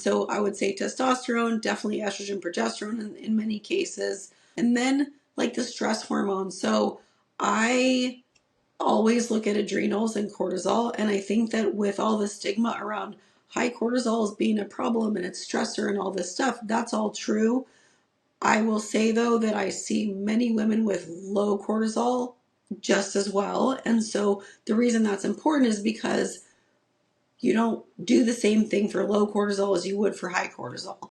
So I would say testosterone, definitely estrogen, progesterone in many cases. And then like the stress hormones. So I always look at adrenals and cortisol. And I think that with all the stigma around high cortisol as being a problem and it's stressor and all this stuff, that's all true. I will say though that I see many women with low cortisol just as well. And so the reason that's important is because you don't do the same thing for low cortisol as you would for high cortisol.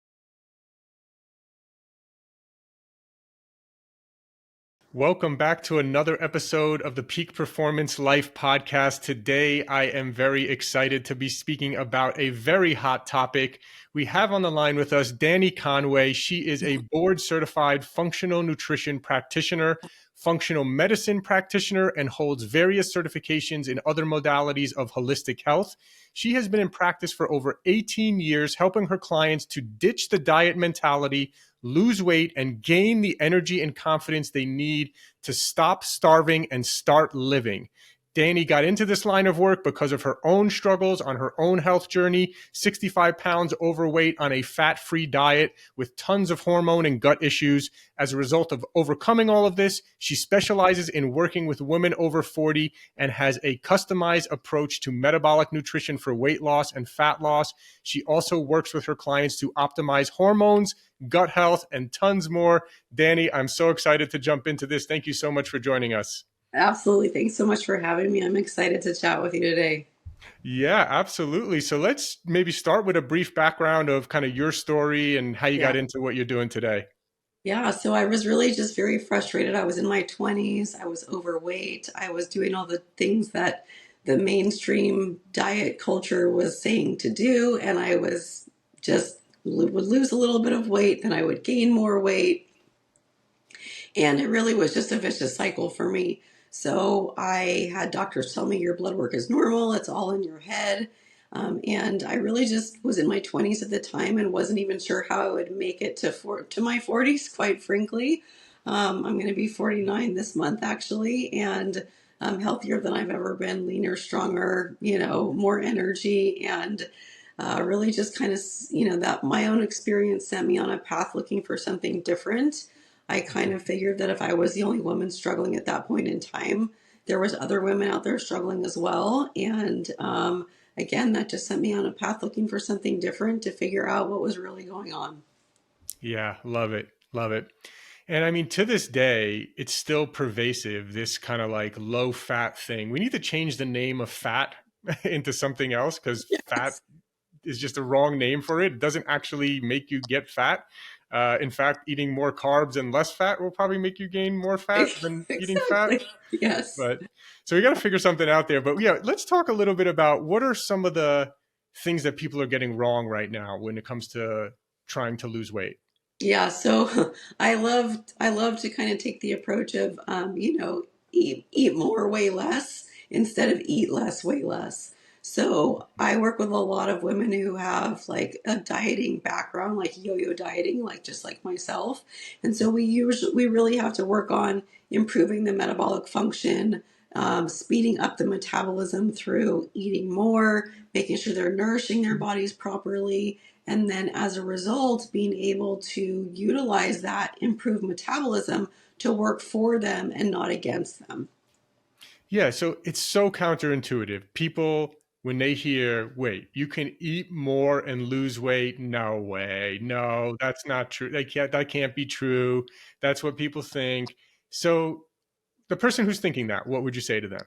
Welcome back to another episode of the Peak Performance Life podcast. Today, I am very excited to be speaking about a very hot topic. We have on the line with us Dani Conway. She is a board certified functional nutrition practitioner, functional medicine practitioner, and holds various certifications in other modalities of holistic health. She has been in practice for over 18 years, helping her clients to ditch the diet mentality, lose weight, and gain the energy and confidence they need to stop starving and start living. Dani got into this line of work because of her own struggles on her own health journey, 65 pounds overweight on a fat-free diet with tons of hormone and gut issues. As a result of overcoming all of this, she specializes in working with women over 40 and has a customized approach to metabolic nutrition for weight loss and fat loss. She also works with her clients to optimize hormones, gut health, and tons more. Dani, I'm so excited to jump into this. Thank you so much for joining us. Absolutely. Thanks so much for having me. I'm excited to chat with you today. Yeah, absolutely. So let's maybe start with a brief background of kind of your story and how you Yeah. got into what you're doing today. Yeah. So I was really just very frustrated. I was in my 20s. I was overweight. I was doing all the things that the mainstream diet culture was saying to do. And I was just would lose a little bit of weight, then I would gain more weight. And it really was just a vicious cycle for me. So I had doctors tell me your blood work is normal, it's all in your head. And I really just was in my 20s at the time and wasn't even sure how I would make it to my 40s, quite frankly. I'm going to be 49 this month, actually, and I'm healthier than I've ever been, leaner, stronger, more energy. And really just kind of, that my own experience sent me on a path looking for something different. I kind of figured that if I was the only woman struggling at that point in time, there was other women out there struggling as well. And again, that just sent me on a path looking for something different to figure out what was really going on. Yeah, love it. Love it. And I mean, to this day, it's still pervasive, this kind of like low fat thing. We need to change the name of fat into something else because fat Yes, is just a wrong name for it. It doesn't actually make you get fat. In fact, eating more carbs and less fat will probably make you gain more fat than eating fat. exactly. Yes. But so we got to figure something out there. But yeah, let's talk a little bit about what are some of the things that people are getting wrong right now when it comes to trying to lose weight. Yeah, so I love to kind of take the approach of eat more, weigh less instead of eat less, weigh less. So I work with a lot of women who have like a dieting background, like yo-yo dieting, like just like myself. And so we really have to work on improving the metabolic function, speeding up the metabolism through eating more, making sure they're nourishing their bodies properly, and then as a result, being able to utilize that improved metabolism to work for them and not against them. Yeah, so it's so counterintuitive. People, when they hear, wait, you can eat more and lose weight, no way. No, that's not true. That can't be true. That's what people think. So the person who's thinking that, what would you say to them?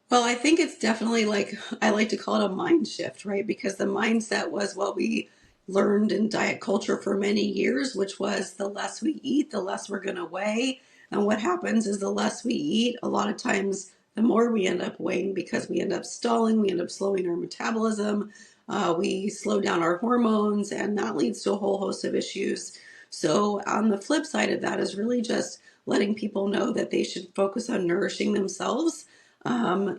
Well, I think it's definitely like, I like to call it a mind shift, right? Because the mindset was what we learned in diet culture for many years, which was the less we eat, the less we're going to weigh. And what happens is the less we eat, a lot of times the more we end up weighing because we end up stalling, we end up slowing our metabolism, we slow down our hormones, and that leads to a whole host of issues. So, on the flip side of that is really just letting people know that they should focus on nourishing themselves,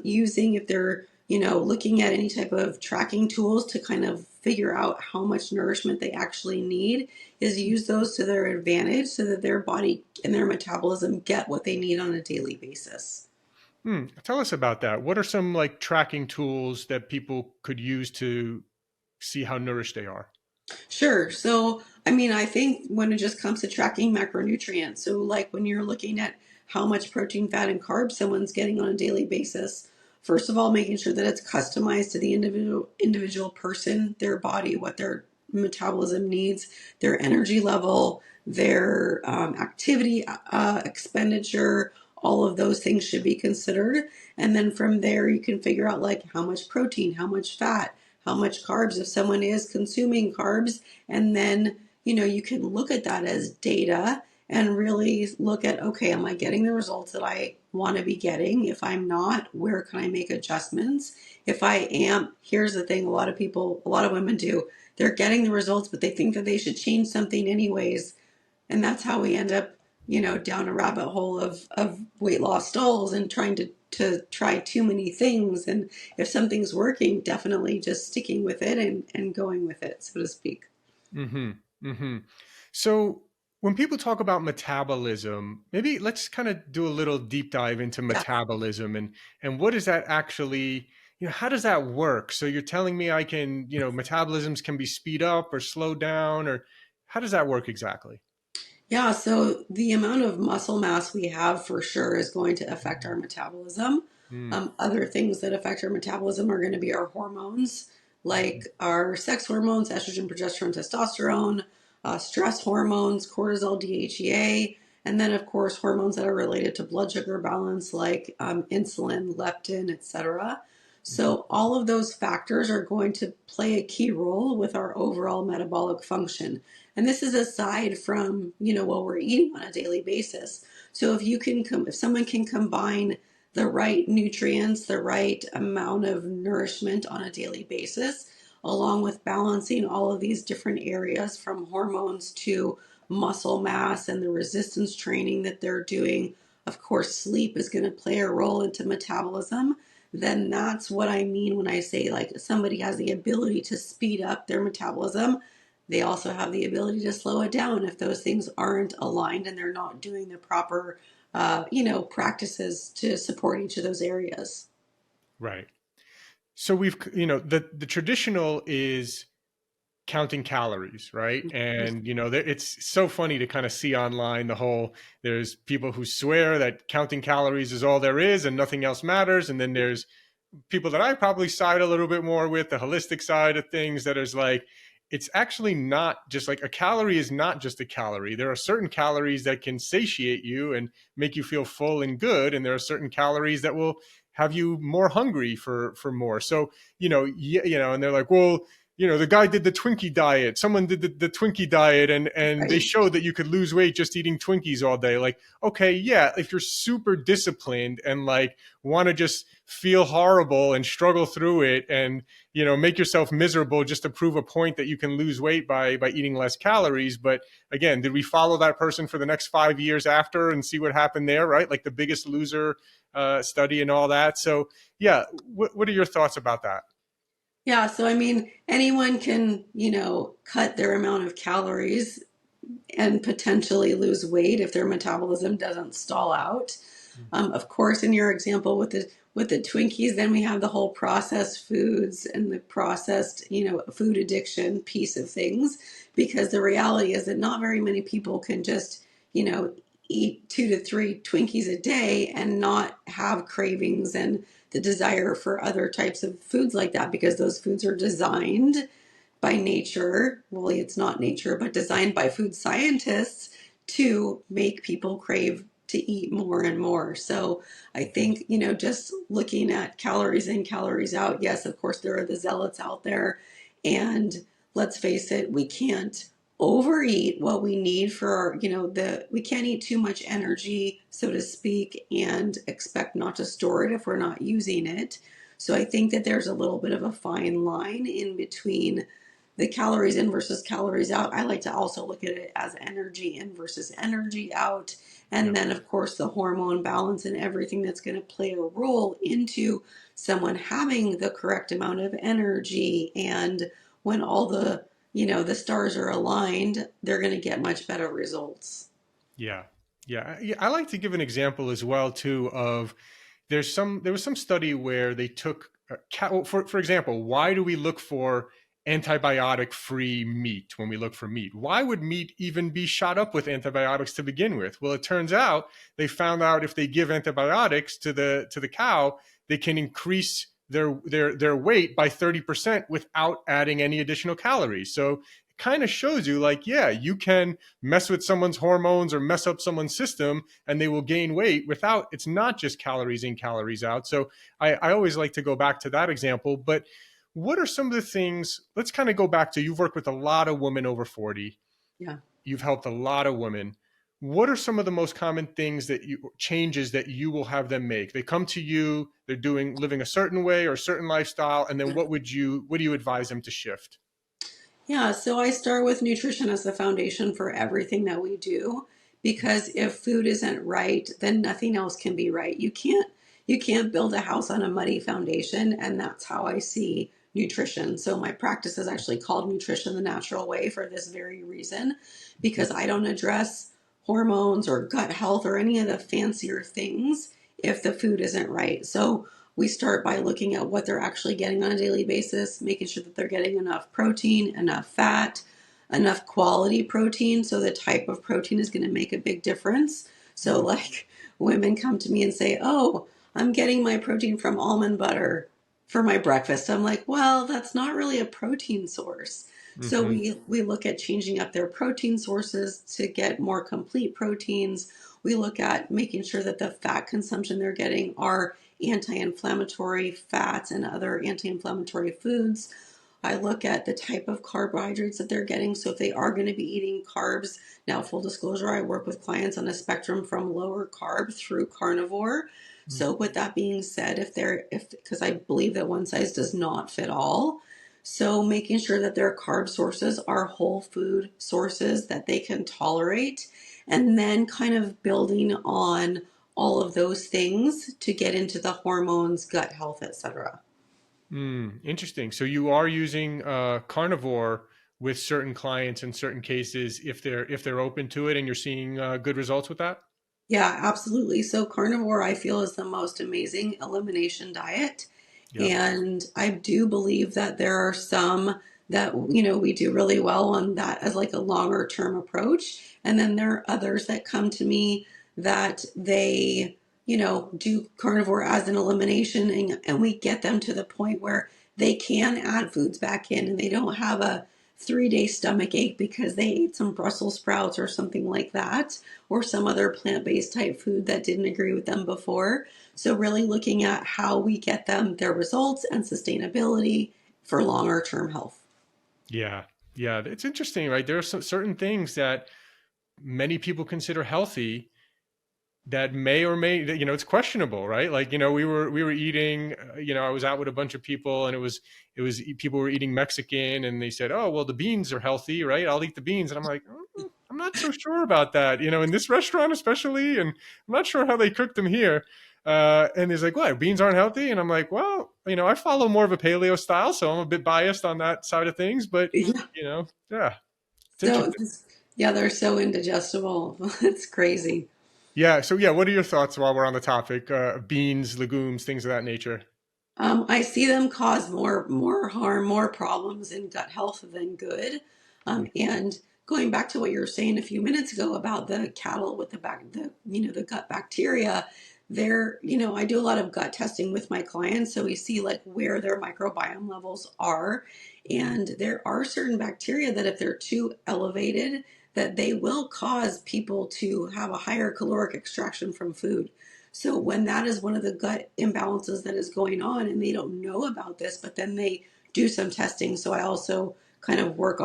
using if they're looking at any type of tracking tools to kind of figure out how much nourishment they actually need, is use those to their advantage so that their body and their metabolism get what they need on a daily basis. Tell us about that. What are some like tracking tools that people could use to see how nourished they are? Sure. So, I mean, I think when it just comes to tracking macronutrients, so like when you're looking at how much protein, fat, and carbs someone's getting on a daily basis, first of all, making sure that it's customized to the individual person, their body, what their metabolism needs, their energy level, their activity expenditure. All of those things should be considered. And then from there, you can figure out like how much protein, how much fat, how much carbs if someone is consuming carbs, and then you can look at that as data and really look at, okay, am I getting the results that I want to be getting? If I'm not, where can I make adjustments? If I am, here's the thing, a lot of women do, they're getting the results but they think that they should change something anyways, and that's how we end up down a rabbit hole of weight loss stalls and trying to try too many things. And if something's working, definitely just sticking with it and going with it, so to speak. Mm-hmm. Mm-hmm. So when people talk about metabolism, maybe let's kind of do a little deep dive into Yeah. metabolism and what is that actually, how does that work? So you're telling me I can, metabolisms can be speed up or slow down, or how does that work exactly? Yeah, so the amount of muscle mass we have for sure is going to affect our metabolism. Mm. Other things that affect our metabolism are going to be our hormones, like our sex hormones, estrogen, progesterone, testosterone, stress hormones, cortisol, DHEA, and then, of course, hormones that are related to blood sugar balance, like insulin, leptin, etc. Mhm. So, all of those factors are going to play a key role with our overall metabolic function. And this is aside from, what we're eating on a daily basis. So if someone can combine the right nutrients, the right amount of nourishment on a daily basis, along with balancing all of these different areas from hormones to muscle mass and the resistance training that they're doing. Of course, sleep is going to play a role into metabolism. Then that's what I mean when I say like somebody has the ability to speed up their metabolism. They also have the ability to slow it down if those things aren't aligned and they're not doing the proper, practices to support each of those areas. Right. So we've, the traditional is counting calories, right? And it's so funny to kind of see online the whole, there's people who swear that counting calories is all there is and nothing else matters, and then there's people that I probably side a little bit more with, the holistic side of things, that is like, it's actually not just like a calorie is not just a calorie. There are certain calories that can satiate you and make you feel full and good, and there are certain calories that will have you more hungry for more. So and they're like, well, the guy did the Twinkie diet. Someone did the Twinkie diet, and they Right. showed that you could lose weight just eating Twinkies all day. Like, okay, yeah, if you're super disciplined and like want to just feel horrible and struggle through it and make yourself miserable just to prove a point that you can lose weight by eating less calories. But again, did we follow that person for the next 5 years after and see what happened there, right? Like the Biggest Loser study and all that. So yeah, what are your thoughts about that? Yeah. So, I mean, anyone can, cut their amount of calories and potentially lose weight if their metabolism doesn't stall out. Of course, in your example with the Twinkies, then we have the whole processed foods and the processed, food addiction piece of things. Because the reality is that not very many people can just, you know, eat 2 to 3 Twinkies a day and not have cravings and the desire for other types of foods like that, because those foods are designed by nature, well, it's not nature, but designed by food scientists to make people crave to eat more and more. So I think, just looking at calories in, calories out, yes, of course, there are the zealots out there. And let's face it, we can't overeat what we need for our, we can't eat too much energy, so to speak, and expect not to store it if we're not using it. So I think that there's a little bit of a fine line in between the calories in versus calories out. I like to also look at it as energy in versus energy out. Yeah. And then, of course, the hormone balance and everything that's going to play a role into someone having the correct amount of energy. And when all the stars are aligned, they're going to get much better results. Yeah. Yeah. I like to give an example as well too of there was some study where they took for example, why do we look for antibiotic free meat when we look for meat. Why would meat even be shot up with antibiotics to begin with? Well, it turns out they found out if they give antibiotics to the cow, they can increase their weight by 30% without adding any additional calories. So it kind of shows you like, yeah, you can mess with someone's hormones or mess up someone's system and they will gain weight without, it's not just calories in, calories out. So I always like to go back to that example. But what are some of the things, let's kind of go back to, you've worked with a lot of women over 40. Yeah. You've helped a lot of women. What are some of the most common things that you, changes that you will have them make? They come to you, they're living a certain way or a certain lifestyle. And then what do you advise them to shift? Yeah, so I start with nutrition as the foundation for everything that we do because if food isn't right, then nothing else can be right. You can't build a house on a muddy foundation, and that's how I see nutrition. So my practice is actually called Nutrition the Natural Way for this very reason because I don't address hormones or gut health or any of the fancier things if the food isn't right. So we start by looking at what they're actually getting on a daily basis, making sure that they're getting enough protein, enough fat, enough quality protein. So the type of protein is going to make a big difference. So like women come to me and say, "Oh, I'm getting my protein from almond butter for my breakfast." I'm like, "Well, that's not really a protein source." So Mm-hmm. we look at changing up their protein sources to get more complete proteins. We look at making sure that the fat consumption they're getting are anti-inflammatory fats and other anti-inflammatory foods. I look at the type of carbohydrates that they're getting. So if they are going to be eating carbs, now full disclosure, I work with clients on a spectrum from lower carb through carnivore. So with that being said, if because I believe that one size does not fit all. So making sure that their carb sources are whole food sources that they can tolerate, and then kind of building on all of those things to get into the hormones, gut health, etc. Interesting. So you are using carnivore with certain clients in certain cases if they're open to it, and you're seeing good results with that. Yeah, absolutely. So carnivore, I feel, is the most amazing elimination diet. Yep. And I do believe that there are some that, we do really well on that as like a longer term approach. And then there are others that come to me that they, do carnivore as an elimination and we get them to the point where they can add foods back in and they don't have a 3 day stomach ache because they ate some Brussels sprouts or something like that, or some other plant-based type food that didn't agree with them before. So really looking at how we get them their results and sustainability for longer term health. Yeah. Yeah. It's interesting, right? There are some certain things that many people consider healthy that may or may, it's questionable, right? Like, we were eating, I was out with a bunch of people and it was people were eating Mexican and they said, "Oh, well, the beans are healthy, right? I'll eat the beans." And I'm like, I'm not so sure about that, in this restaurant especially, and I'm not sure how they cook them here. And he's like, "What, beans aren't healthy?" And I'm like, "Well, I follow more of a paleo style, so I'm a bit biased on that side of things, but Yeah. yeah, it's So interesting." yeah, they're so indigestible. It's crazy. Yeah. So yeah, what are your thoughts while we're on the topic? Beans, legumes, things of that nature. I see them cause more harm, more problems in gut health than good. And going back to what you were saying a few minutes ago about the cattle with the gut bacteria, I do a lot of gut testing with my clients, so we see like where their microbiome levels are, and there are certain bacteria that if they're too elevated, that they will cause people to have a higher caloric extraction from food. So when that is one of the gut imbalances that is going on and they don't know about this, but then they do some testing. So I also kind of work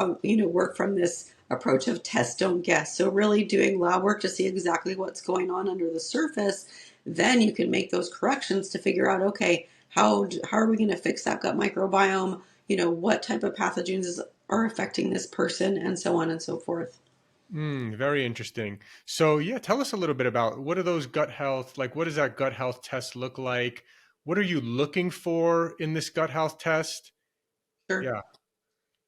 from this approach of test, don't guess. So really doing lab work to see exactly what's going on under the surface. Then you can make those corrections to figure out, okay, how are we going to fix that gut microbiome? What type of pathogens are affecting this person and so on and so forth. Very interesting. So yeah, tell us a little bit about what are those gut health, like what does that gut health test look like? What are you looking for in this gut health test? Sure. Yeah.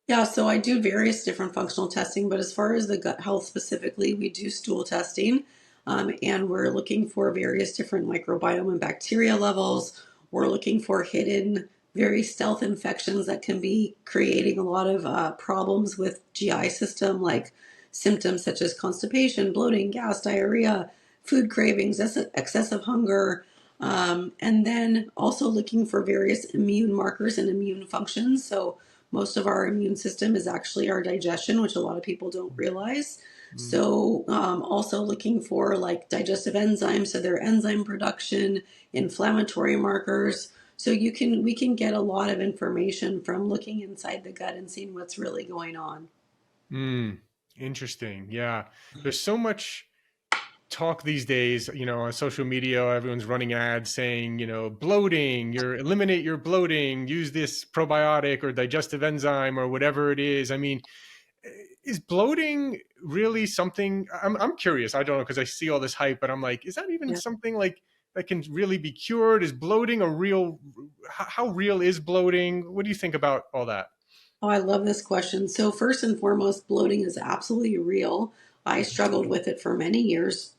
Yeah, so I do various different functional testing, but as far as the gut health specifically, we do stool testing, and we're looking for various different microbiome and bacteria levels. We're looking for hidden very stealth infections that can be creating a lot of problems with GI system, like symptoms such as constipation, bloating, gas, diarrhea, food cravings, excessive hunger, and then also looking for various immune markers and immune functions. So most of our immune system is actually our digestion, which a lot of people don't realize. Mm. So also looking for like digestive enzymes, so their enzyme production, inflammatory markers. So we can get a lot of information from looking inside the gut and seeing what's really going on. Mm. Interesting. Yeah. There's so much talk these days, on social media. Everyone's running ads saying, bloating, eliminate your bloating, use this probiotic or digestive enzyme or whatever it is. I mean, is bloating really something? I'm curious. I don't know, because I see all this hype, but I'm like, is that even Yeah. something like that can really be cured? Is bloating a real? How real is bloating? What do you think about all that? Oh, I love this question. So first and foremost, bloating is absolutely real. I struggled with it for many years,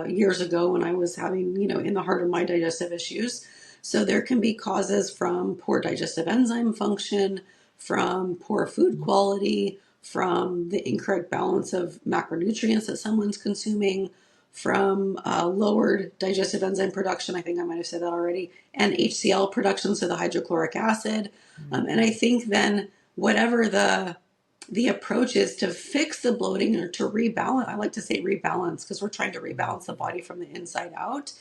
years ago when I was having, in the heart of my digestive issues. So there can be causes from poor digestive enzyme function, from poor food quality, from the incorrect balance of macronutrients that someone's consuming, from lowered digestive enzyme production. I think I might have said that already, and HCl production, so the hydrochloric acid. Mm. And I think then whatever the approach is to fix the bloating or to rebalance, I like to say rebalance because we're trying to rebalance the body from the inside out,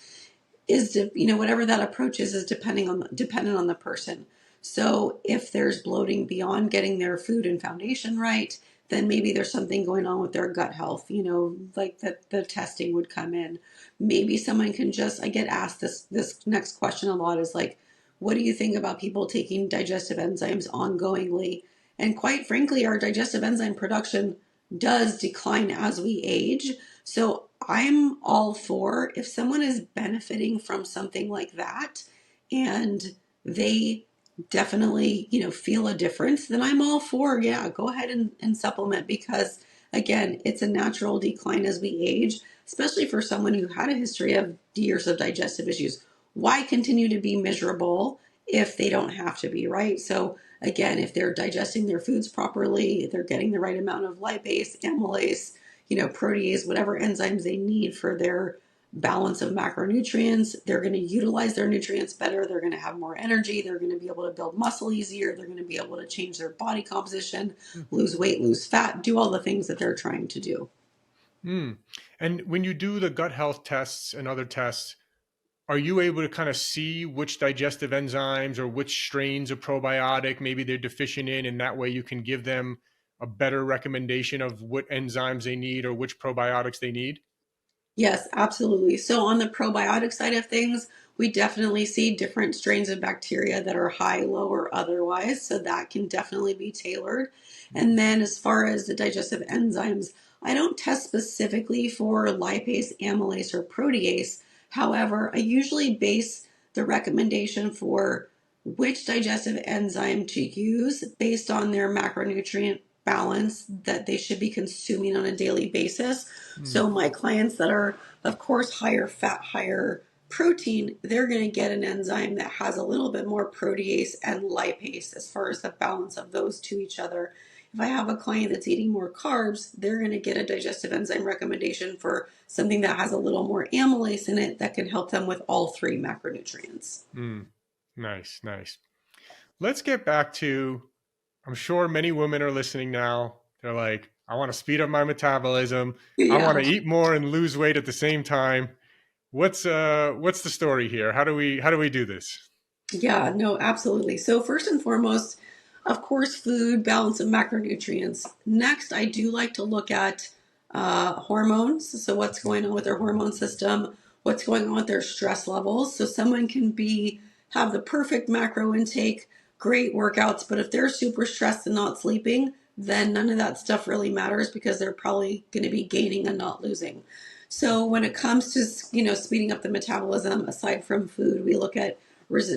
is to, whatever that approach is dependent on the person. So if there's bloating beyond getting their food and foundation right, then maybe there's something going on with their gut health, like that the testing would come in. Maybe someone can just, I get asked this next question a lot, is like, what do you think about people taking digestive enzymes ongoingly? And quite frankly, our digestive enzyme production does decline as we age. So I'm all for, if someone is benefiting from something like that and they definitely, feel a difference, then I'm all for, yeah, go ahead and supplement, because again, it's a natural decline as we age, especially for someone who had a history of years of digestive issues. Why continue to be miserable if they don't have to be, right? So again, if they're digesting their foods properly, if they're getting the right amount of lipase, amylase, protease, whatever enzymes they need for their balance of macronutrients, they're going to utilize their nutrients better. They're going to have more energy. They're going to be able to build muscle easier. They're going to be able to change their body composition, lose weight, lose fat, do all the things that they're trying to do. Mm. And when you do the gut health tests and other tests, are you able to kind of see which digestive enzymes or which strains of probiotic maybe they're deficient in, and that way you can give them a better recommendation of what enzymes they need or which probiotics they need? Yes, absolutely. So on the probiotic side of things, we definitely see different strains of bacteria that are high, low, or otherwise. So that can definitely be tailored. And then as far as the digestive enzymes, I don't test specifically for lipase, amylase, or protease. However, I usually base the recommendation for which digestive enzyme to use based on their macronutrient balance that they should be consuming on a daily basis. Mm. So my clients that are, of course, higher fat, higher protein, they're going to get an enzyme that has a little bit more protease and lipase as far as the balance of those to each other. If I have a client that's eating more carbs, they're going to get a digestive enzyme recommendation for something that has a little more amylase in it that can help them with all three macronutrients. Mm. Nice, nice. Let's get back to, I'm sure many women are listening now. They're like, I want to speed up my metabolism. I want Yeah. to eat more and lose weight at the same time. What's the story here? How do we do this? Yeah, no, absolutely. So first and foremost, of course, food, balance of macronutrients. Next, I do like to look at hormones. So what's going on with their hormone system? What's going on with their stress levels? So someone can have the perfect macro intake, great workouts, but if they're super stressed and not sleeping, then none of that stuff really matters because they're probably going to be gaining and not losing. So when it comes to, speeding up the metabolism, aside from food, we look at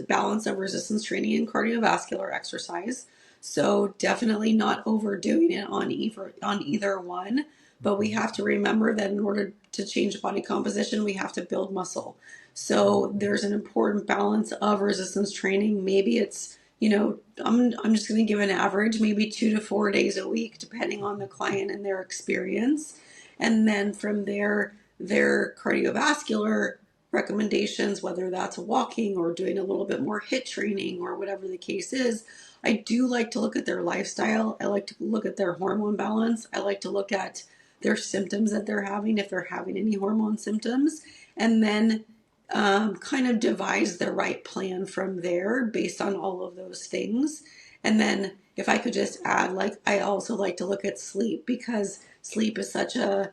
balance of resistance training and cardiovascular exercise. So definitely not overdoing it on either one. But we have to remember that in order to change body composition, we have to build muscle. So there's an important balance of resistance training. Maybe it's I'm just going to give an average, maybe 2 to 4 days a week, depending on the client and their experience. And then from there, their cardiovascular recommendations, whether that's walking or doing a little bit more HIIT training or whatever the case is. I do like to look at their lifestyle. I like to look at their hormone balance. I like to look at their symptoms that they're having, if they're having any hormone symptoms, and then kind of devise the right plan from there based on all of those things. And then if I could just add, like, I also like to look at sleep, because sleep is such a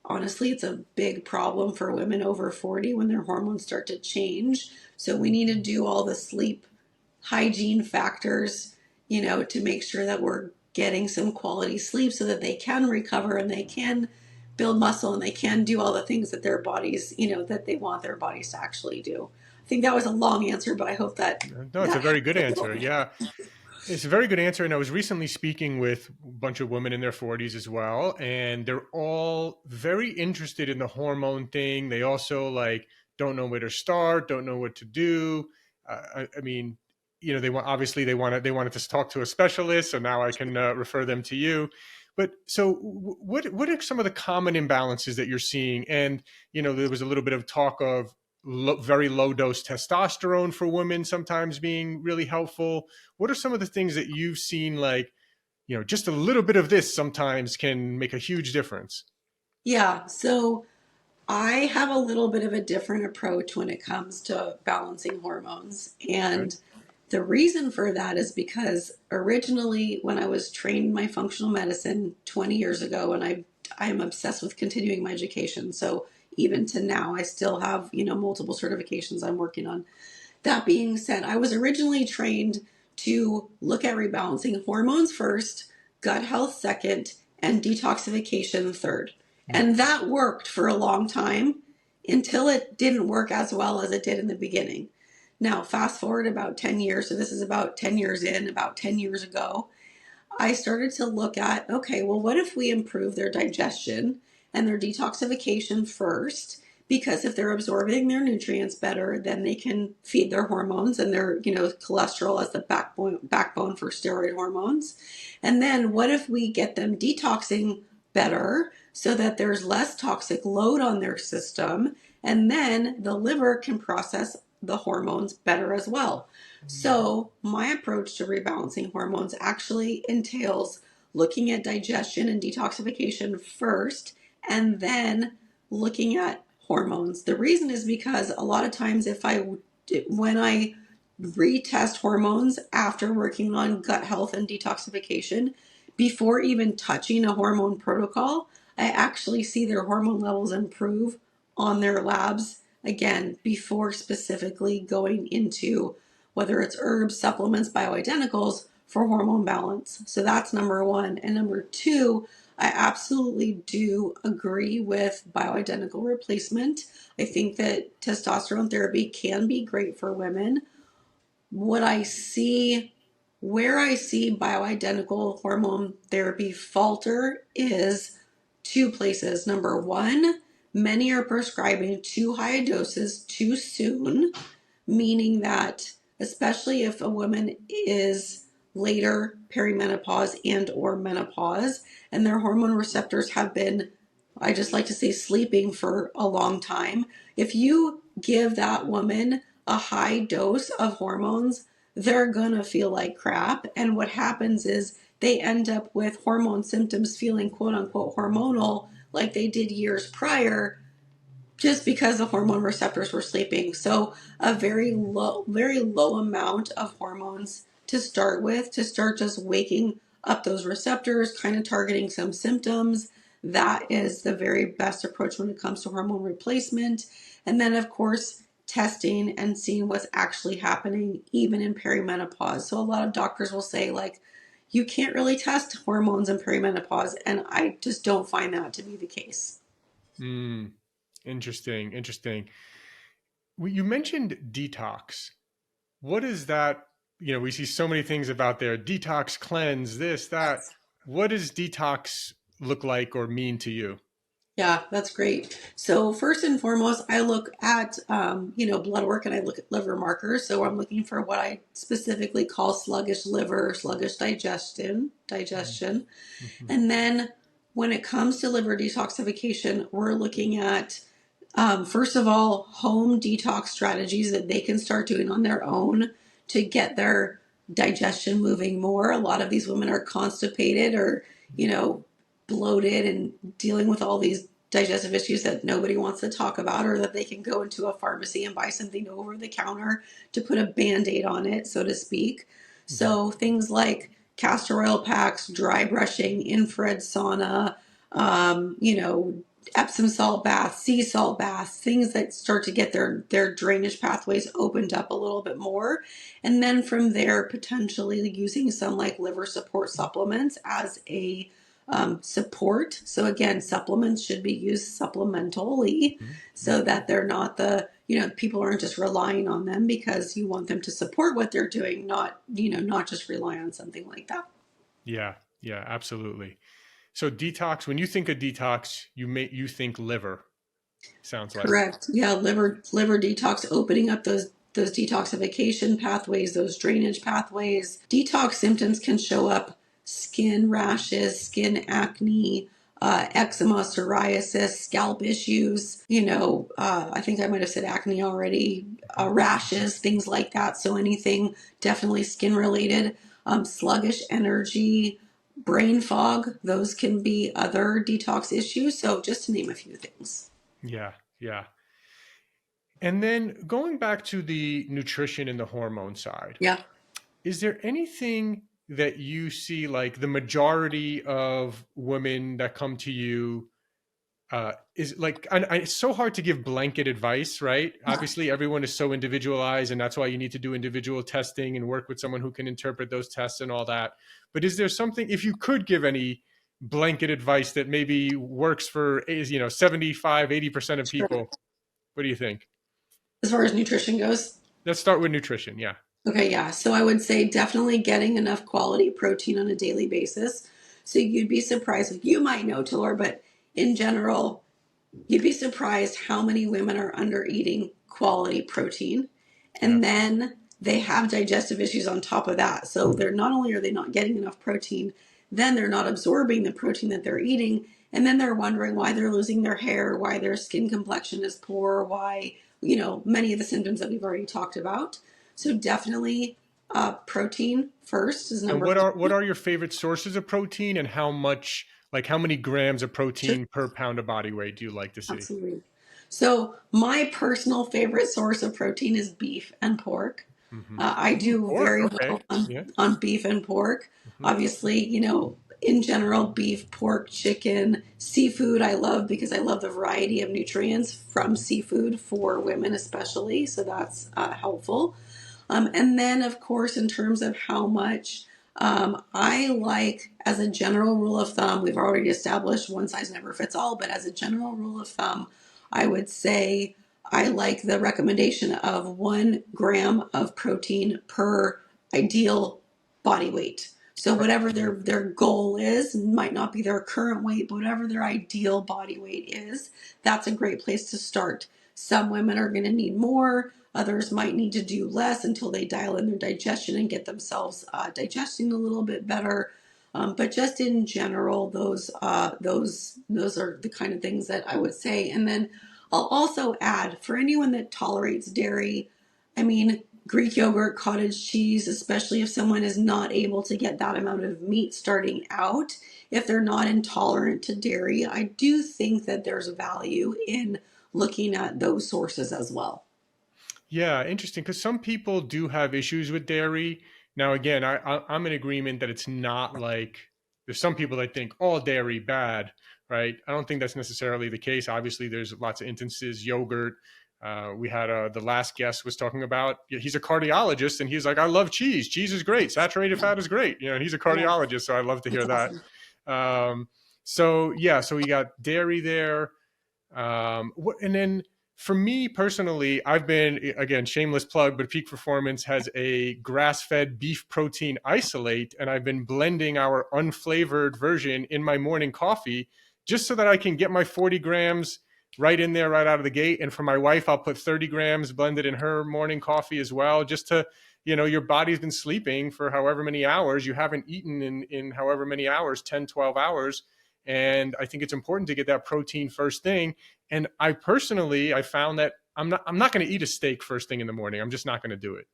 honestly, it's a big problem for women over 40 when their hormones start to change. So we need to do all the sleep hygiene factors, to make sure that we're getting some quality sleep so that they can recover and they can build muscle and they can do all the things that their bodies, that they want their bodies to actually do. I think that was a long answer, but I hope that No, it's a that very helped good a little answer. bit. Yeah. It's a very good answer. And I was recently speaking with a bunch of women in their 40s as well. And they're all very interested in the hormone thing. They also like don't know where to start, don't know what to do. I mean, they want, obviously they wanted to talk to a specialist. So now I can refer them to you. But so what are some of the common imbalances that you're seeing? And, there was a little bit of talk of very low dose testosterone for women sometimes being really helpful. What are some of the things that you've seen, like, just a little bit of this sometimes can make a huge difference? Yeah, so I have a little bit of a different approach when it comes to balancing hormones. Okay. And the reason for that is because originally, when I was trained in my functional medicine 20 years ago, and I am obsessed with continuing my education. So even to now, I still have, multiple certifications I'm working on. That being said, I was originally trained to look at rebalancing hormones first, gut health second, and detoxification third. And that worked for a long time until it didn't work as well as it did in the beginning. Now, fast forward about 10 years. So this is about 10 years in, about 10 years ago. I started to look at, okay, well, what if we improve their digestion and their detoxification first? Because if they're absorbing their nutrients better, then they can feed their hormones and their, cholesterol as the backbone for steroid hormones. And then what if we get them detoxing better so that there's less toxic load on their system? And then the liver can process the hormones better as well. So, my approach to rebalancing hormones actually entails looking at digestion and detoxification first, and then looking at hormones. The reason is because a lot of times, when I retest hormones after working on gut health and detoxification, before even touching a hormone protocol, I actually see their hormone levels improve on their labs again before specifically going into whether it's herbs, supplements, bioidenticals for hormone balance. So that's number one. And number two, I absolutely do agree with bioidentical replacement. I think that testosterone therapy can be great for women. What I see, where I see bioidentical hormone therapy falter is two places. Number one, many are prescribing too high doses too soon, meaning that especially if a woman is later perimenopause and or menopause and their hormone receptors have been, I just like to say, sleeping for a long time, if you give that woman a high dose of hormones, they're gonna feel like crap. And what happens is they end up with hormone symptoms feeling quote unquote hormonal like they did years prior, just because the hormone receptors were sleeping. So a very low amount of hormones to start with, to start just waking up those receptors, kind of targeting some symptoms. That is the very best approach when it comes to hormone replacement. And then, of course, testing and seeing what's actually happening even in perimenopause. So a lot of doctors will say, like, you can't really test hormones in perimenopause, and I just don't find that to be the case. Mm, interesting. Interesting. You mentioned detox. What is that? We see so many things about there: detox, cleanse, this, that. What does detox look like or mean to you? Yeah, that's great. So first and foremost, I look at blood work and I look at liver markers. So I'm looking for what I specifically call sluggish liver, sluggish digestion. Mm-hmm. And then when it comes to liver detoxification, we're looking at first of all, home detox strategies that they can start doing on their own to get their digestion moving more. A lot of these women are constipated or, bloated and dealing with all these digestive issues that nobody wants to talk about, or that they can go into a pharmacy and buy something over the counter to put a band-aid on it, so to speak. Mm-hmm. So things like castor oil packs, dry brushing, infrared sauna, um, you know, Epsom salt baths, sea salt baths, things that start to get their drainage pathways opened up a little bit more. And then from there, potentially using some like liver support supplements as a support. So again, supplements should be used supplementally so Mm-hmm. that they're not people aren't just relying on them, because you want them to support what they're doing, not just rely on something like that. Yeah, yeah, absolutely. So detox, when you think of detox, you think liver, sounds like. Correct. Yeah, liver detox, opening up those detoxification pathways, those drainage pathways. Detox symptoms can show up: skin rashes, skin acne, eczema, psoriasis, scalp issues. I think I might have said acne already. Rashes, things like that. So anything definitely skin related. Sluggish energy, brain fog. Those can be other detox issues. So just to name a few things. Yeah, yeah. And then going back to the nutrition and the hormone side, Yeah. is there anything that you see like the majority of women that come to you is like, it's so hard to give blanket advice, right? Yeah. Obviously, everyone is so individualized, and that's why you need to do individual testing and work with someone who can interpret those tests and all that. But is there something, if you could give any blanket advice that maybe works for 75, 80% of Sure. people, what do you think? As far as nutrition goes, Let's start with nutrition. Yeah. okay, yeah. So I would say definitely getting enough quality protein on a daily basis. So you'd be surprised, you might know, Taylor, but in general, you'd be surprised how many women are under eating quality protein. Yeah. And then they have digestive issues on top of that. So they're not only are they not getting enough protein, then they're not absorbing the protein that they're eating. And then they're wondering why they're losing their hair, why their skin complexion is poor, why, many of the symptoms that we've already talked about. So definitely protein first is And number what are your favorite sources of protein, and how much, like how many grams of one. protein per pound of body weight do you like to see? Absolutely. So my personal favorite source of protein is beef and pork. Mm-hmm. I do Pork. very Okay. well on, Yeah. on beef and pork. Mm-hmm. Obviously, in general, beef, pork, chicken, seafood, I love, because I love the variety of nutrients from seafood for women, especially. So that's helpful. And then, of course, in terms of how much, I like, as a general rule of thumb, we've already established one size never fits all, but as a general rule of thumb, I would say I like the recommendation of 1 gram of protein per ideal body weight. So whatever their goal is, might not be their current weight, but whatever their ideal body weight is, that's a great place to start. Some women are going to need more. Others might need to do less until they dial in their digestion and get themselves digesting a little bit better. But just in general, those are the kind of things that I would say. And then I'll also add, for anyone that tolerates dairy, I mean, Greek yogurt, cottage cheese, especially if someone is not able to get that amount of meat starting out, if they're not intolerant to dairy, I do think that there's value in looking at those sources as well. Yeah, interesting. Because some people do have issues with dairy. Now, again, I'm in agreement that it's not like there's some people that think all dairy bad, right? I don't think that's necessarily the case. Obviously, there's lots of instances. Yogurt. We had the last guest was talking about. He's a cardiologist, and he's like, I love cheese. Cheese is great. Saturated fat is great. And he's a Yeah, cardiologist, so I love to that's hear that. awesome. So yeah, so we got dairy there. And then for me personally, I've been, again, shameless plug, but Peak Performance has a grass-fed beef protein isolate, and I've been blending our unflavored version in my morning coffee just so that I can get my 40 grams right in there right out of the gate. And for my wife, I'll put 30 grams blended in her morning coffee as well, just to, your body's been sleeping for however many hours. You haven't eaten in however many hours, 10, 12 hours. And I think it's important to get that protein first thing. And I found that I'm not going to eat a steak first thing in the morning. I'm just not going to do it.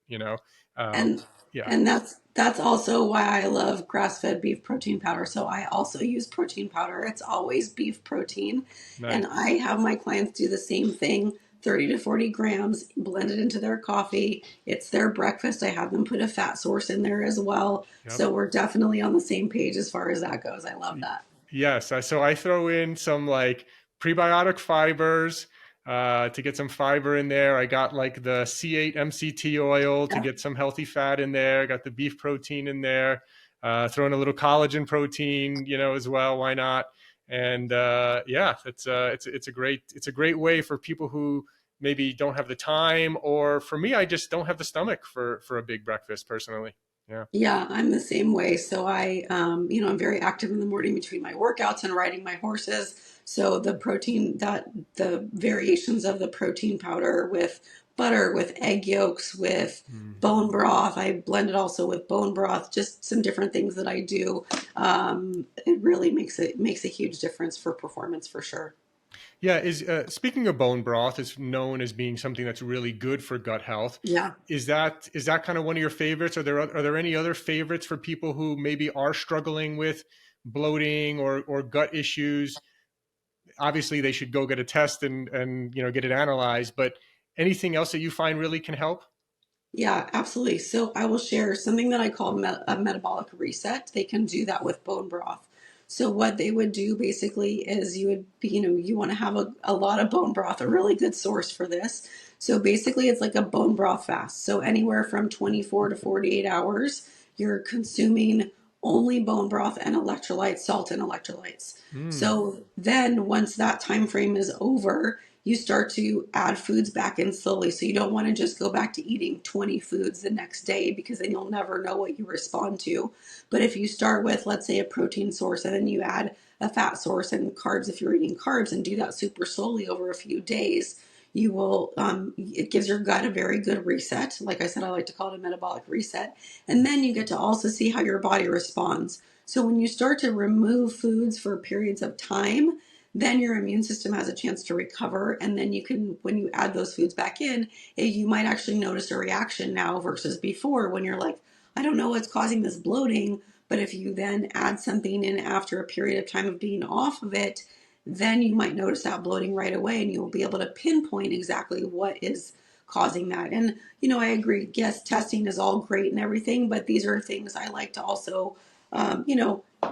Um, And yeah, and that's also why I love grass-fed beef protein powder. So I also use protein powder. It's always beef protein. And nice. I have my clients do the same thing, 30 to 40 grams blended into their coffee. It's their breakfast. I have them put a fat source in there as well. Yep. So we're definitely on the same page as far as that goes. I love that. Yes. So I throw in some like prebiotic fibers to get some fiber in there. I got like the C8 MCT oil to Yeah. get some healthy fat in there. Got the beef protein in there. Throw in a little collagen protein, as well. Why not? And yeah, it's a great way for people who maybe don't have the time, or for me, I just don't have the stomach for a big breakfast personally. Yeah. Yeah, I'm the same way. So I'm very active in the morning between my workouts and riding my horses. So the variations of the protein powder with butter, with egg yolks, with Mhm. bone broth. I blend it also with bone broth, just some different things that I do. It really makes a huge difference for performance for sure. Yeah, is speaking of bone broth, is known as being something that's really good for gut health. Yeah. Is that kind of one of your favorites? Are there any other favorites for people who maybe are struggling with bloating or gut issues? Obviously, they should go get a test and get it analyzed. But anything else that you find really can help? Yeah, absolutely. So I will share something that I call a metabolic reset. They can do that with bone broth. So what they would do basically is you want to have a lot of bone broth, a really good source for this. So basically it's like a bone broth fast. So anywhere from 24 to 48 hours, you're consuming only bone broth and electrolytes, salt and electrolytes. Mm. So then once that time frame is over, you start to add foods back in slowly. So you don't want to just go back to eating 20 foods the next day because then you'll never know what you respond to. But if you start with, let's say, a protein source and then you add a fat source and carbs, if you're eating carbs, and do that super slowly over a few days, it gives your gut a very good reset. Like I said, I like to call it a metabolic reset. And then you get to also see how your body responds. So when you start to remove foods for periods of time, then your immune system has a chance to recover. And then when you add those foods back in, you might actually notice a reaction now versus before when you're like, I don't know what's causing this bloating. But if you then add something in after a period of time of being off of it, then you might notice that bloating right away and you'll be able to pinpoint exactly what is causing that. And, I agree, yes, testing is all great and everything, but these are things I like to also,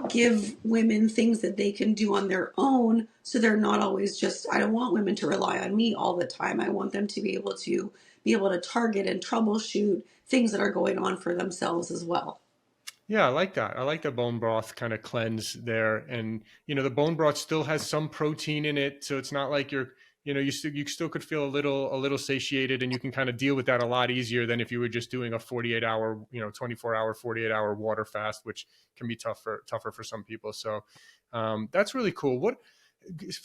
give women things that they can do on their own so they're not always just, I don't want women to rely on me all the time. I want them to be able to target and troubleshoot things that are going on for themselves as well. Yeah, I like that. I like the bone broth kind of cleanse there, and the bone broth still has some protein in it, so it's not like you still could feel a little satiated, and you can kind of deal with that a lot easier than if you were just doing a 48 hour, 24 hour, 48 hour water fast, which can be tougher for some people. So that's really cool. What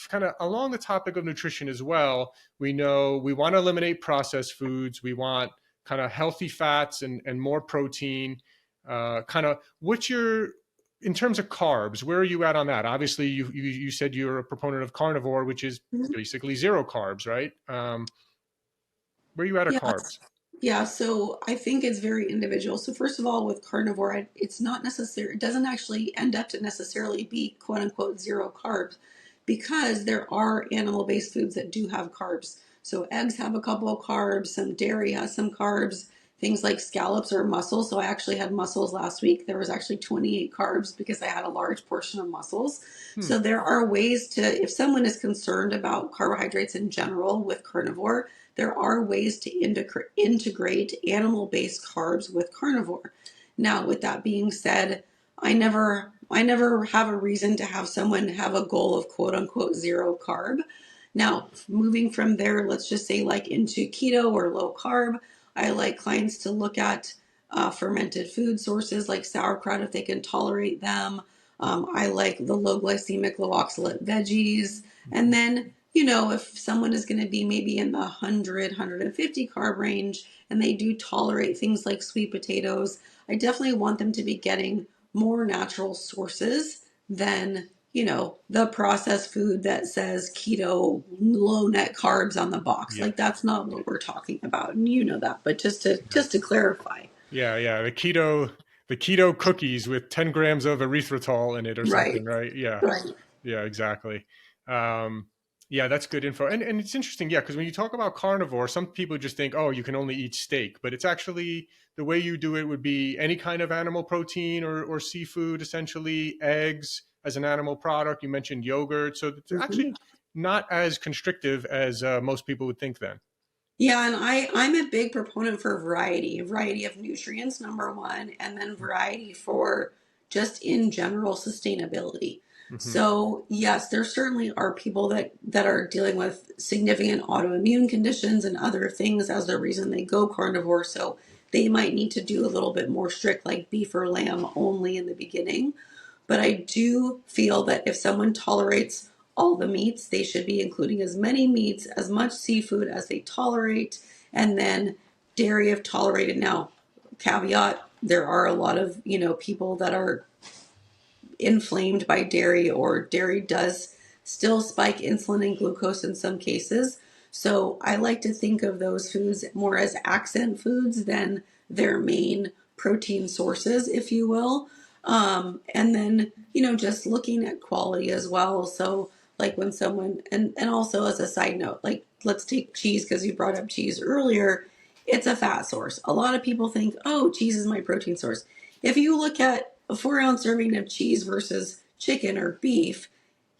kind of along the topic of nutrition as well, we know we want to eliminate processed foods. We want kind of healthy fats and more protein. Kind of what's your in terms of carbs, where are you at on that? Obviously, you said you're a proponent of carnivore, which is basically zero carbs, right? Where are you at of Yeah, carbs? yeah. So I think it's very individual. So first of all, with carnivore, it's not necessary. It doesn't actually end up to necessarily be quote unquote zero carbs because there are animal-based foods that do have carbs. So eggs have a couple of carbs, some dairy has some carbs, things like scallops or mussels. So I actually had mussels last week. There was actually 28 carbs because I had a large portion of mussels. Hmm. So there are ways to, if someone is concerned about carbohydrates in general with carnivore, there are ways to integrate animal-based carbs with carnivore. Now, with that being said, I never have a reason to have someone have a goal of quote unquote zero carb. Now, moving from there, let's just say like into keto or low carb, I like clients to look at fermented food sources like sauerkraut if they can tolerate them. I like the low glycemic, low oxalate veggies. And Mhm. then, if someone is going to be maybe in the 100, 150 carb range and they do tolerate things like sweet potatoes, I definitely want them to be getting more natural sources than, the processed food that says keto, low net carbs on the box. Yeah. Like that's not what we're talking about. And you know that, but just to clarify. Yeah, yeah. The keto cookies with 10 grams of erythritol in it or something, Right. right? Yeah. Right. Yeah, exactly. Um, yeah, that's good info. And it's interesting, yeah, because when you talk about carnivore, some people just think, oh, you can only eat steak, but it's actually the way you do it would be any kind of animal protein or seafood, essentially, eggs as an animal product. You mentioned yogurt, so it's Mhm. actually not as constrictive as most people would think then. Yeah, and I'm a big proponent for variety of nutrients, number one, and then variety for just in general sustainability. Hmm. So yes, there certainly are people that are dealing with significant autoimmune conditions and other things as the reason they go carnivore. So they might need to do a little bit more strict, like beef or lamb only in the beginning. But I do feel that if someone tolerates all the meats, they should be including as many meats, as much seafood as they tolerate, and then dairy if tolerated. Now, caveat, there are a lot of, people that are inflamed by dairy, or dairy does still spike insulin and glucose in some cases. So I like to think of those foods more as accent foods than their main protein sources, if you will. And then, just looking at quality as well. So, like when someone, and also as a side note, like let's take cheese because you brought up cheese earlier. It's a fat source. A lot of people think, oh, cheese is my protein source. If you look at a 4 ounce serving of cheese versus chicken or beef,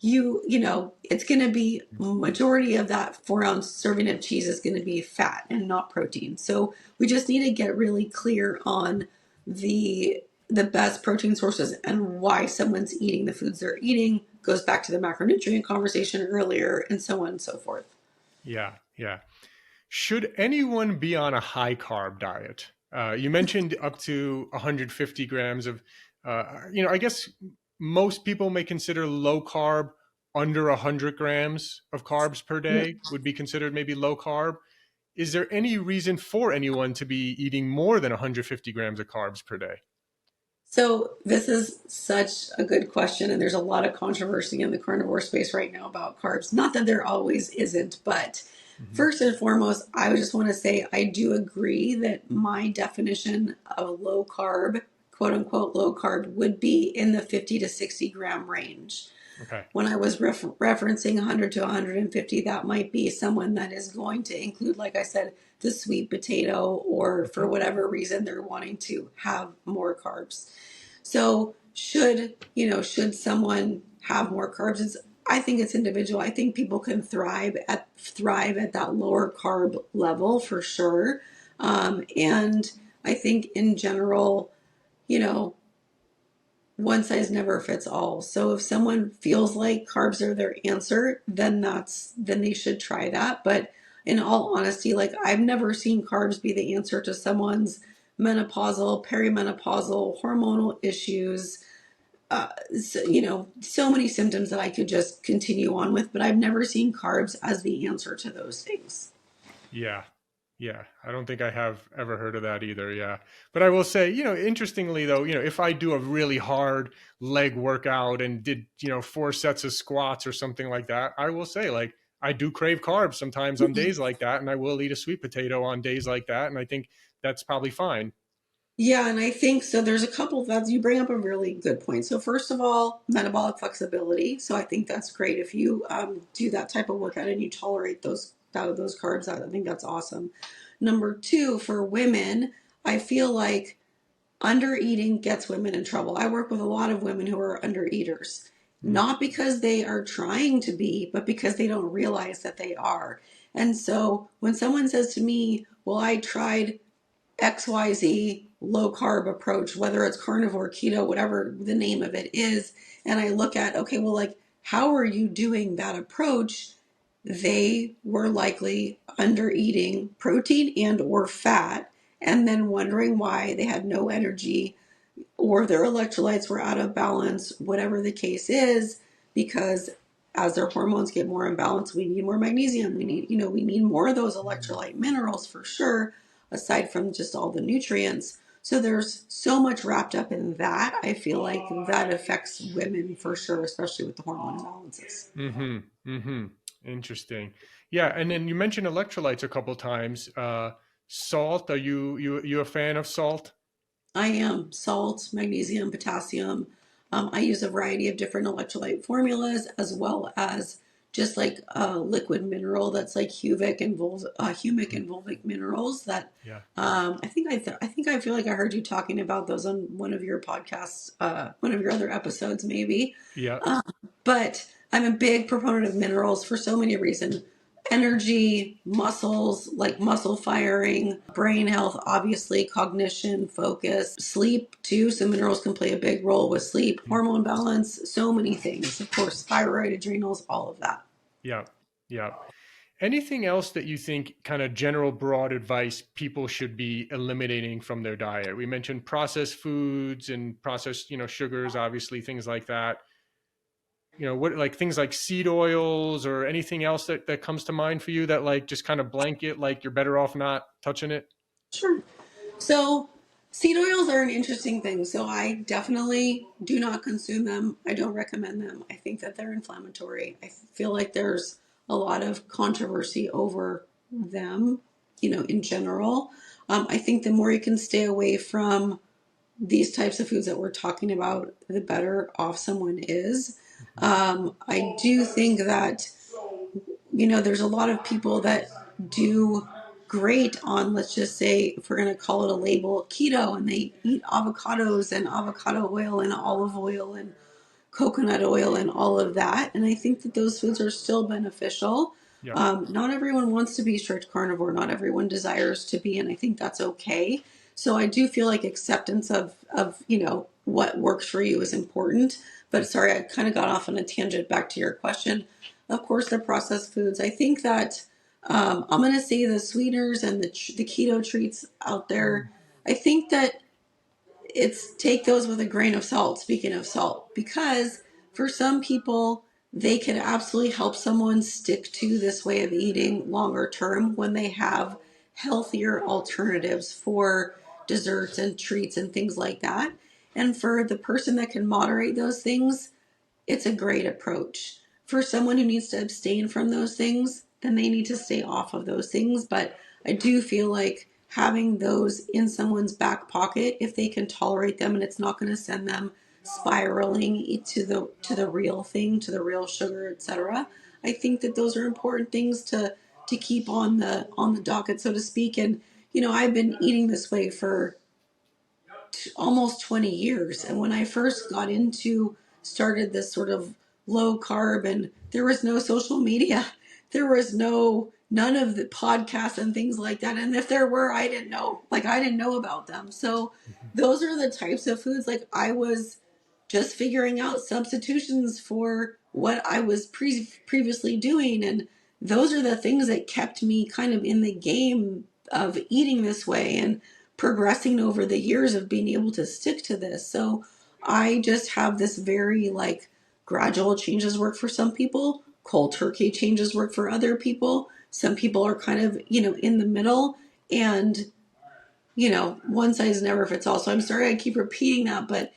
it's going to be majority of that 4 ounce serving of cheese is going to be fat and not protein. So we just need to get really clear on the best protein sources and why someone's eating the foods they're eating. Goes back to the macronutrient conversation earlier, and so on and so forth. Yeah, yeah. Should anyone be on a high carb diet? You mentioned up to 150 grams of, I guess most people may consider low carb under 100 grams of carbs per Yeah. day would be considered maybe low carb. Is there any reason for anyone to be eating more than 150 grams of carbs per day? So this is such a good question, and there's a lot of controversy in the carnivore space right now about carbs. Not that there always isn't, but Hmm. first and foremost, I would just want to say I do agree that my definition of low carb, quote unquote low carb, would be in the 50 to 60 gram range. Okay. When I was referencing 100 to 150, that might be someone that is going to include, like I said, the sweet potato, or for Hmm. whatever reason they're wanting to have more carbs. So should someone have more carbs? I think it's individual. I think people can thrive at that lower carb level for sure. And I think in general, you know, one size never fits all. So if someone feels like carbs are their answer, then they should try that. But in all honesty, like I've never seen carbs be the answer to someone's menopausal, perimenopausal, hormonal issues. So many symptoms that I could just continue on with, but I've never seen carbs as the answer to those things. Yeah. Yeah. I don't think I have ever heard of that either. Yeah. But I will say, interestingly though, if I do a really hard leg workout and did, 4 sets of squats or something like that, I will say, like, I do crave carbs sometimes on days like that. And I will eat a sweet potato on days like that. And I think that's probably fine. Yeah, and I think so. There's a couple that you bring up a really good point. So first of all, metabolic flexibility. So I think that's great if you do that type of workout and you tolerate those carbs. I think that's awesome. Number two, for women, I feel like under eating gets women in trouble. I work with a lot of women who are under eaters, Mm. not because they are trying to be, but because they don't realize that they are. And so when someone says to me, "Well, I tried XYZ low carb approach, whether it's carnivore, keto, whatever the name of it is," and I look at, okay, well, like, how are you doing that approach? They were likely under eating protein and or fat, and then wondering why they had no energy or their electrolytes were out of balance, whatever the case is, because as their hormones get more imbalanced, we need more magnesium. We need more of those electrolyte minerals for sure, aside from just all the nutrients. So there's so much wrapped up in that. I feel like that affects women for sure, especially with the hormone imbalances. Mm-hmm. Mm-hmm. Interesting. Yeah, and then you mentioned electrolytes a couple times. Salt. Are you a fan of salt? I am salt, magnesium, potassium. I use a variety of different electrolyte formulas as well as just like a liquid mineral that's like humic and fulvic minerals that Yeah. I think I feel like I heard you talking about those on one of your podcasts, one of your other episodes maybe. Yeah. Uh, but I'm a big proponent of minerals for so many reasons. Energy, muscles, like muscle firing, brain health, obviously, cognition, focus, sleep too. So minerals can play a big role with sleep, hormone balance, so many things. Of course, thyroid, adrenals, all of that. Yeah. Yeah. Anything else that you think kind of general broad advice people should be eliminating from their diet? We mentioned processed foods and processed, sugars, obviously, things like that. What, like things like seed oils or anything else that comes to mind for you that like just kind of blanket, like you're better off not touching it? Sure. So, seed oils are an interesting thing. So, I definitely do not consume them. I don't recommend them. I think that they're inflammatory. I feel like there's a lot of controversy over them, in general. I think the more you can stay away from these types of foods that we're talking about, the better off someone is. I do think that there's a lot of people that do great on, let's just say, if we're going to call it a label, keto, and they eat avocados and avocado oil and olive oil and coconut oil and all of that. And I think that those foods are still beneficial. Yeah. Not everyone wants to be strict carnivore. Not everyone desires to be, and I think that's okay. So I do feel like acceptance of what works for you is important. But sorry, I kind of got off on a tangent. Back to your question. Of course, the processed foods. I think that I'm going to say the sweeteners and the keto treats out there. I think that it's take those with a grain of salt, speaking of salt, because for some people they can absolutely help someone stick to this way of eating longer term when they have healthier alternatives for desserts and treats and things like that. And for the person that can moderate those things, it's a great approach. For someone who needs to abstain from those things, then they need to stay off of those things. But I do feel like having those in someone's back pocket, if they can tolerate them and it's not going to send them spiraling to the real thing, to the real sugar, etc. I think that those are important things to keep on the docket, so to speak. And I've been eating this way for almost 20 years. And when I first started this sort of low carb, and there was no social media, there was none of the podcasts and things like that. And if there were, I didn't know about them. So those are the types of foods like I was just figuring out substitutions for what I was previously doing. And those are the things that kept me kind of in the game of eating this way and progressing over the years of being able to stick to this. So I just have this very like gradual changes work for some people, cold turkey changes work for other people. Some people are kind of, in the middle, and one size never fits all. So I'm sorry I keep repeating that, but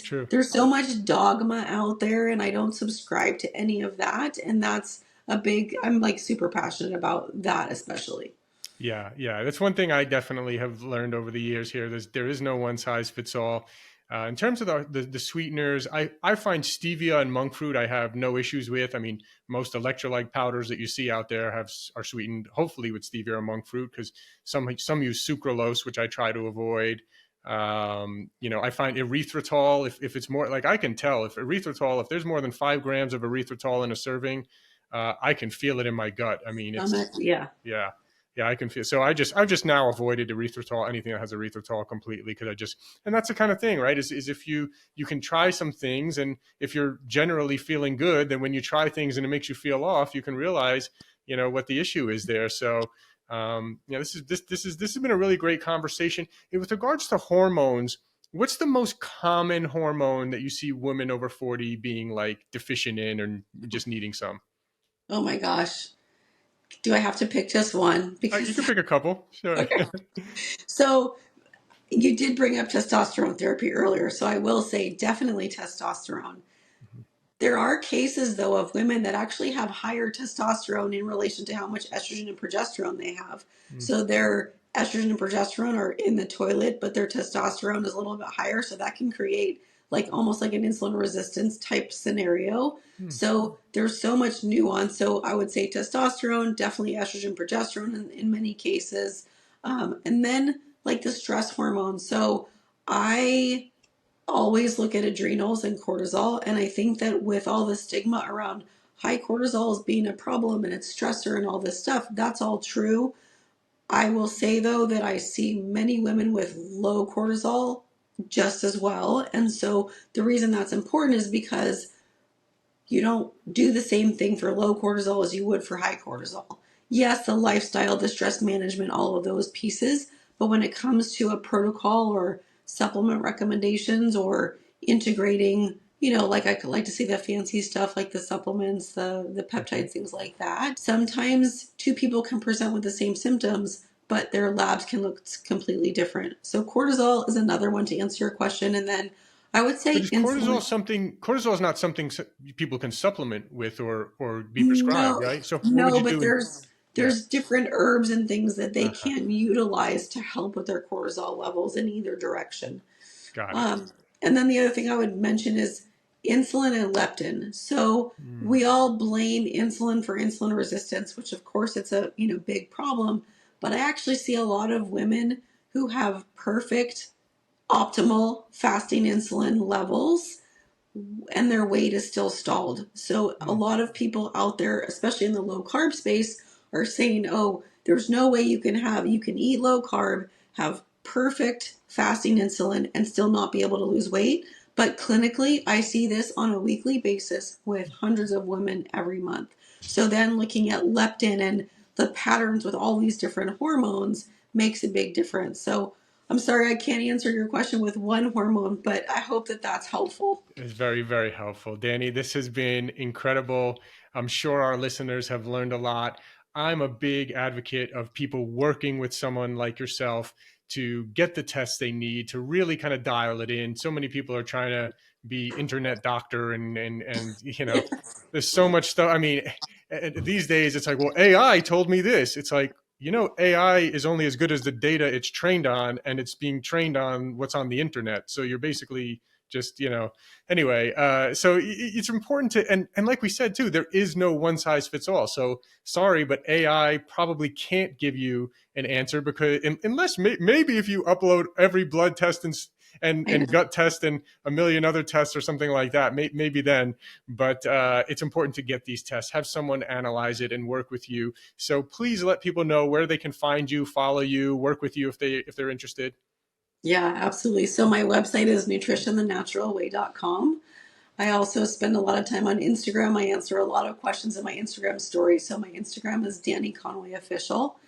True. there's so much dogma out there, and I don't subscribe to any of that. And I'm like super passionate about that, especially. Yeah, yeah, that's one thing I definitely have learned over the years here. There is no one size fits all. In terms of the sweeteners, I find stevia and monk fruit I have no issues with. I mean, most electrolyte powders that you see out there are sweetened, hopefully with stevia or monk fruit, because some use sucralose, which I try to avoid. I find erythritol, if it's more, like I can tell if there's more than 5 grams of erythritol in a serving, I can feel it in my gut. I mean, Yeah. yeah. Yeah, I can feel. So I've just now avoided erythritol, anything that has erythritol completely, because and that's the kind of thing, right? Is if you can try some things, and if you're generally feeling good, then when you try things and it makes you feel off, you can realize, what the issue is there. So, this has been a really great conversation. And with regards to hormones, What's the most common hormone that you see women over 40 being like deficient in or just needing some? Oh my gosh. Do I have to pick just one? You Because, can pick a couple. Sure. okay. So you did bring up testosterone therapy earlier. So I will say definitely testosterone. There are cases, though, of women that actually have higher testosterone in relation to how much estrogen and progesterone they have. Mm, So their estrogen and progesterone are in the toilet, but their testosterone is a little bit higher. So that can create like almost like an insulin resistance type scenario. mm, So there's so much nuance. So I would say testosterone, definitely estrogen, progesterone in many cases. And then like the stress hormones. So I always look at adrenals and cortisol. And I think that with all the stigma around high cortisol as being a problem and it's stressor and all this stuff, that's all true. I will say though that I see many women with low cortisol just as well. And so the reason that's important is because you don't do the same thing for low cortisol as you would for high cortisol. Yes, the lifestyle, the stress management, all of those pieces. But when it comes to a protocol or supplement recommendations or integrating, like I could like to see the fancy stuff like the supplements, the mhm. peptides, things like that. Sometimes two people can present with the same symptoms, but their labs can look completely different. So cortisol is another one to answer your question. And then I would But say is cortisol insulin. something? Cortisol is not something people can supplement with or be prescribed, No, right? So what would no, you but do? In, there's yeah, there's different herbs and things that they uh-huh. can utilize to help with their cortisol levels in either direction. Got it. Um, and then the other thing I would mention is insulin and leptin. So Mm, we all blame insulin for insulin resistance, which of course it's a big problem. But I actually see a lot of women who have perfect optimal fasting insulin levels and their weight is still stalled. So a mm, lot of people out there, especially in the low carb space, are saying, "Oh, there's no way you can eat low carb, have perfect fasting insulin and still not be able to lose weight." But clinically, I see this on a weekly basis with hundreds of women every month. So then looking at leptin and the patterns with all these different hormones makes a big difference. So I'm sorry I can't answer your question with one hormone, but I hope that that's helpful. it's very, very helpful. Dani, this has been incredible. I'm sure our listeners have learned a lot. I'm a big advocate of people working with someone like yourself to get the tests they need to really kind of dial it in. So many people are trying to be internet doctor and there's so much stuff. I mean, these days it's like, well, AI told me this. It's like, AI is only as good as the data it's trained on, and it's being trained on what's on the internet. So you're basically just, anyway, so it's important to, and like we said too, there is no one size fits all. So sorry, but AI probably can't give you an answer because unless maybe if you upload every blood test I and know. gut test and a million other tests or something like that, maybe then. But it's important to get these tests, have someone analyze it and work with you. So please let people know where they can find you, follow you, work with you if they're interested. Yeah, absolutely. So my website is nutritionthenaturalway.com. I also spend a lot of time on Instagram. I answer a lot of questions in my Instagram story. So my Instagram is Dani Conway Official.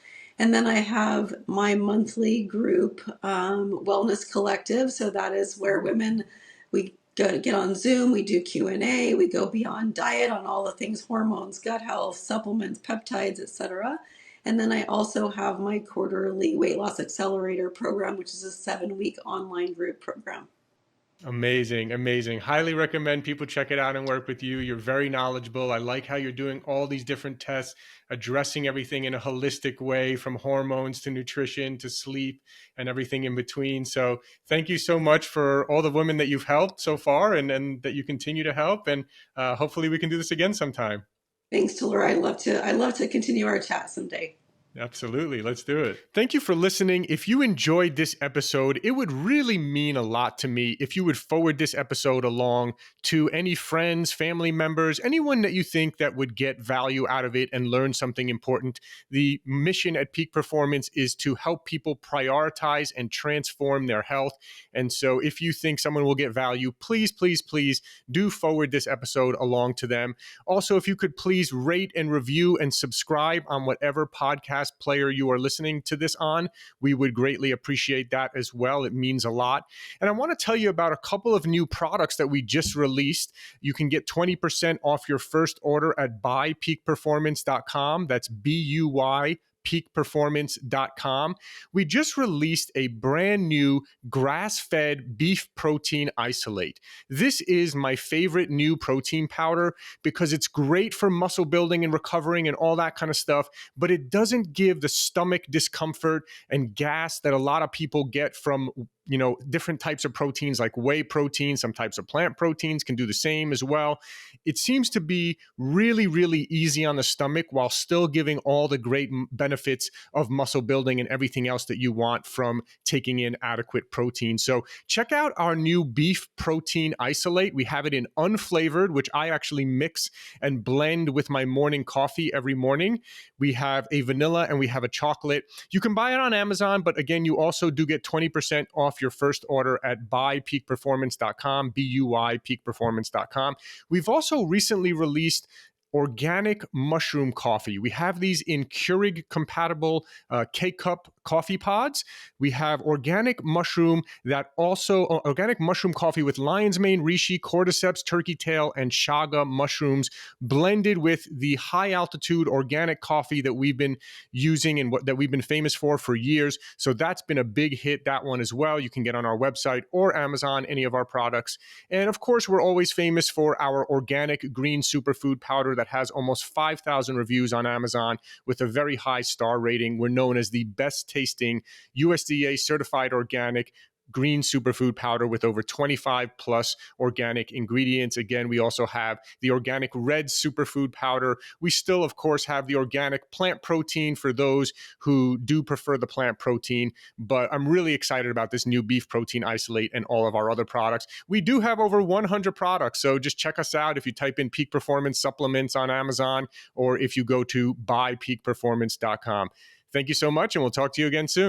And then I have my monthly group, Wellness Collective. So that is where women, we go to get on Zoom, we do Q&A, we go beyond diet on all the things, hormones, gut health, supplements, peptides, etc. And then I also have my quarterly weight loss accelerator program, which is a 7-week online group program. Amazing, amazing. Highly recommend people check it out and work with you. You're very knowledgeable. I like how you're doing all these different tests, addressing everything in a holistic way from hormones to nutrition to sleep and everything in between. So, thank you so much for all the women that you've helped so far and that you continue to help. And hopefully, we can do this again sometime. Thanks, Laura. I love to continue our chat someday. Absolutely. Let's do it. Thank you for listening. If you enjoyed this episode, it would really mean a lot to me if you would forward this episode along to any friends, family members, anyone that you think that would get value out of it and learn something important. The mission at Peak Performance is to help people prioritize and transform their health. And so if you think someone will get value, please, please, please do forward this episode along to them. Also, if you could please rate and review and subscribe on whatever podcast podcast player you are listening to this on. We would greatly appreciate that as well. It means a lot. And I want to tell you about a couple of new products that we just released. You can get 20% off your first order at buypeakperformance.com. That's BUY peakperformance.com. We just released a brand new grass-fed beef protein isolate. This is my favorite new protein powder because it's great for muscle building and recovering and all that kind of stuff, but it doesn't give the stomach discomfort and gas that a lot of people get from different types of proteins like whey protein. Some types of plant proteins can do the same as well. It seems to be really, really easy on the stomach while still giving all the great benefits of muscle building and everything else that you want from taking in adequate protein. So check out our new beef protein isolate. We have it in unflavored, which I actually mix and blend with my morning coffee every morning. We have a vanilla and we have a chocolate. You can buy it on Amazon, but again, you also do get 20% off your first order at buypeakperformance.com, BUY peakperformance.com. We've also recently released organic mushroom coffee. We have these in Keurig compatible K-cup coffee pods. We have organic mushroom coffee with lion's mane, reishi, cordyceps, turkey tail, and chaga mushrooms blended with the high altitude organic coffee that we've been using and that we've been famous for years. So that's been a big hit, that one as well. You can get on our website or Amazon, any of our products. And of course, we're always famous for our organic green superfood powder that has almost 5,000 reviews on Amazon with a very high star rating. We're known as the best tasting USDA certified organic green superfood powder with over 25 plus organic ingredients. Again, we also have the organic red superfood powder. We still, of course, have the organic plant protein for those who do prefer the plant protein, but I'm really excited about this new beef protein isolate and all of our other products. We do have over 100 products, so just check us out if you type in Peak Performance Supplements on Amazon or if you go to buypeakperformance.com. Thank you so much, and we'll talk to you again soon.